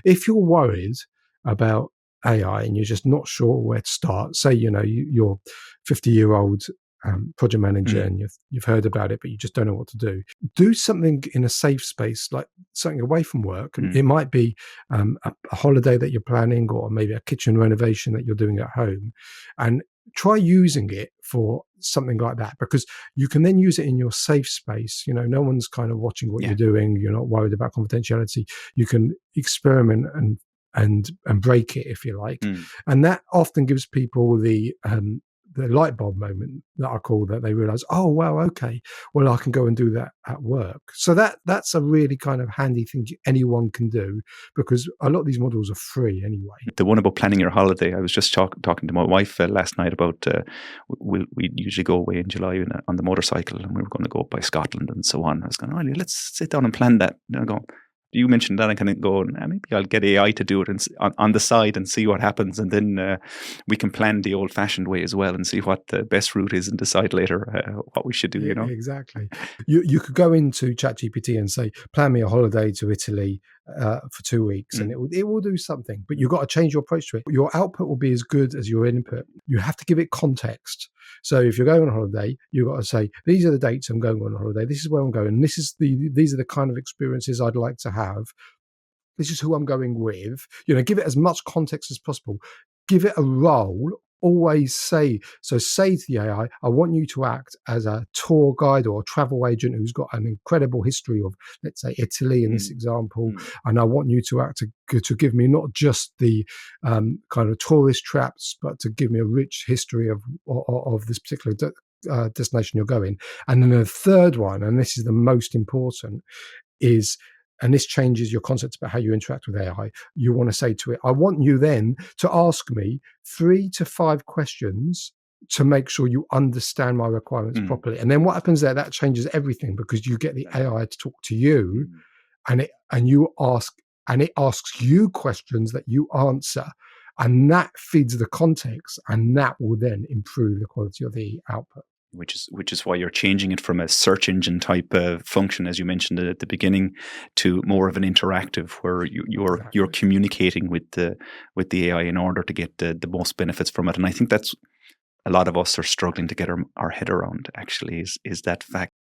if you're worried about AI and you're just not sure where to start, say, you're 50-year-old project manager and you've heard about it, but you just don't know what to do something in a safe space, like something away from work. It might be a holiday that you're planning, or maybe a kitchen renovation that you're doing at home, and try using it for something like that, because you can then use it in your safe space. No one's kind of watching what you're doing. You're not worried about confidentiality. You can experiment and break it, if you like. And that often gives people the light bulb moment, that I call, that they realize, oh, well, okay, well, I can go and do that at work. So that's a really kind of handy thing anyone can do, because a lot of these models are free anyway. The one about planning your holiday, I was just talking to my wife last night about, we usually go away in July on the motorcycle, and we were going to go up by Scotland and so on. I was going, oh, let's sit down and plan that. And I go, you mentioned that, I kind of go, maybe I'll get AI to do it on the side and see what happens, and then we can plan the old-fashioned way as well and see what the best route is and decide later what we should do. Exactly. You could go into ChatGPT and say, plan me a holiday to Italy for 2 weeks, and it will do something, but you've got to change your approach to it. Your output will be as good as your input. You have to give it context. So if you're going on holiday, you've got to say, these are the dates I'm going on holiday, this is where I'm going, these are the kind of experiences I'd like to have, this is who I'm going with. Give it as much context as possible. Give it a role. Always say to the AI, I want you to act as a tour guide or a travel agent who's got an incredible history of, let's say, Italy in this example, and I want you to act to give me not just the kind of tourist traps, but to give me a rich history of this particular destination you're going. And then the third one, and this is the most important, is, and this changes your concept about how you interact with AI, you want to say to it, I want you then to ask me 3 to 5 questions to make sure you understand my requirements properly. And then what happens there, that changes everything, because you get the AI to talk to you, and it asks you questions that you answer, and that feeds the context, and that will then improve the quality of the output. Which is why you're changing it from a search engine type of function, as you mentioned at the beginning, to more of an interactive, where you're communicating with the AI in order to get the most benefits from it. And I think that's a lot of us are struggling to get our head around, actually, is that fact.